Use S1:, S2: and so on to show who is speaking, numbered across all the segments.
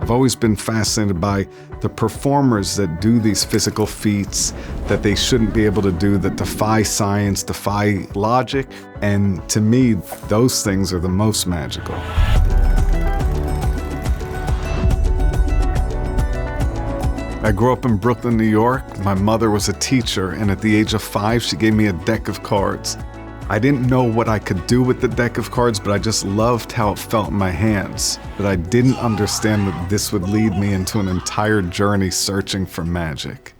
S1: I've always been fascinated by the performers that do these physical feats that they shouldn't be able to do, that defy science, defy logic. And to me, those things are the most magical. I grew up in Brooklyn, New York. My mother was a teacher, and at the age of 5, she gave me a deck of cards. I didn't know what I could do with the deck of cards, but I just loved how it felt in my hands. But I didn't understand that this would lead me into an entire journey searching for magic.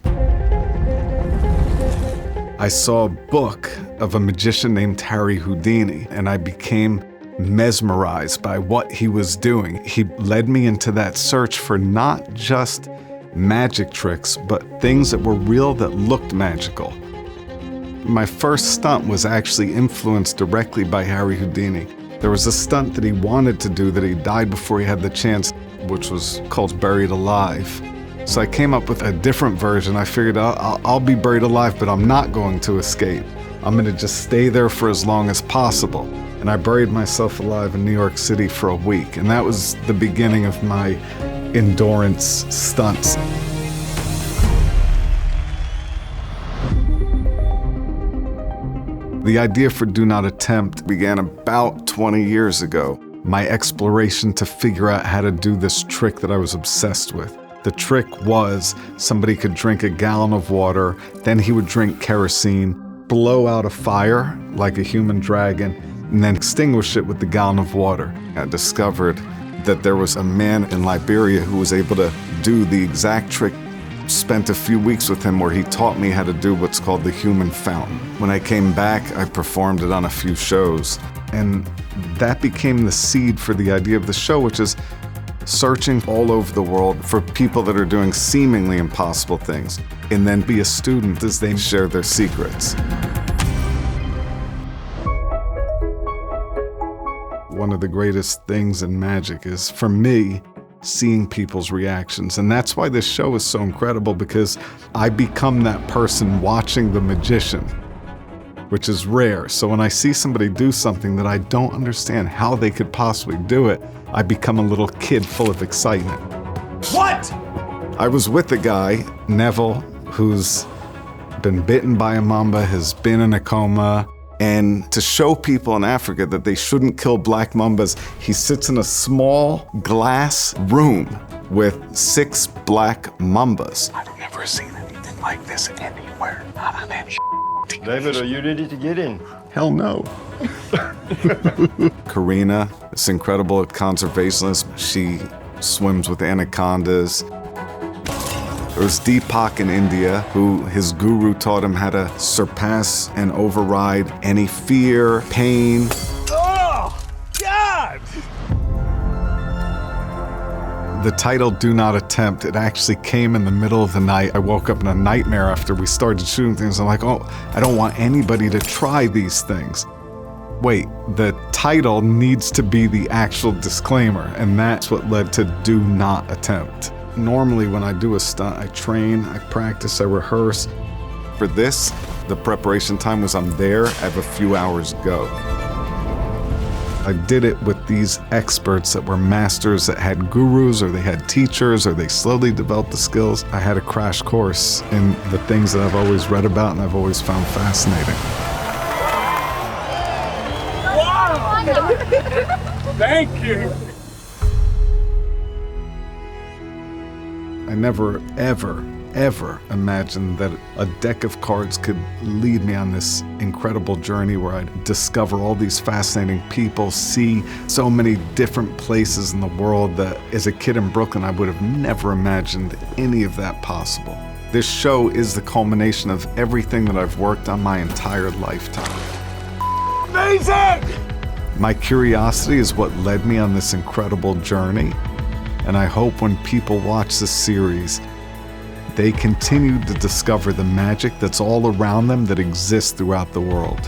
S1: I saw a book of a magician named Harry Houdini, and I became mesmerized by what he was doing. He led me into that search for not just magic tricks, but things that were real that looked magical. My first stunt was actually influenced directly by Harry Houdini. There was a stunt that he wanted to do that he died before he had the chance, which was called Buried Alive. So I came up with a different version. I figured I'll be buried alive, but I'm not going to escape. I'm gonna just stay there for as long as possible. And I buried myself alive in New York City for a week. And that was the beginning of my endurance stunts. The idea for Do Not Attempt began about 20 years ago. My exploration to figure out how to do this trick that I was obsessed with. The trick was somebody could drink a gallon of water, then he would drink kerosene, blow out a fire like a human dragon, and then extinguish it with the gallon of water. I discovered that there was a man in Liberia who was able to do the exact trick. Spent a few weeks with him where he taught me how to do what's called the human fountain. When I came back, I performed it on a few shows, and that became the seed for the idea of the show, which is searching all over the world for people that are doing seemingly impossible things, and then be a student as they share their secrets. One of the greatest things in magic is, for me, seeing people's reactions. And that's why this show is so incredible, because I become that person watching the magician, which is rare. So when I see somebody do something that I don't understand how they could possibly do it, I become a little kid full of excitement.
S2: What?
S1: I was with a guy, Neville, who's been bitten by a mamba, has been in a coma. And to show people in Africa that they shouldn't kill black mambas, he sits in a small glass room with 6 black mambas.
S2: I've never seen anything like this anywhere. I'm in
S3: David, are you ready to get in?
S1: Hell no. Karina, this incredible conservationist, she swims with anacondas. There was Deepak in India, who his guru taught him how to surpass and override any fear, pain.
S2: Oh, God!
S1: The title, Do Not Attempt, it actually came in the middle of the night. I woke up in a nightmare after we started shooting things. I'm like, oh, I don't want anybody to try these things. Wait, the title needs to be the actual disclaimer, and that's what led to Do Not Attempt. Normally when I do a stunt, I train, I practice, I rehearse. For this, the preparation time was I'm there, I have a few hours to go. I did it with these experts that were masters that had gurus, or they had teachers, or they slowly developed the skills. I had a crash course in the things that I've always read about and I've always found fascinating.
S2: Wow! Thank you!
S1: I never, ever, ever imagined that a deck of cards could lead me on this incredible journey where I'd discover all these fascinating people, see so many different places in the world that as a kid in Brooklyn, I would have never imagined any of that possible. This show is the culmination of everything that I've worked on my entire lifetime.
S2: Amazing!
S1: My curiosity is what led me on this incredible journey. And I hope when people watch this series, they continue to discover the magic that's all around them that exists throughout the world.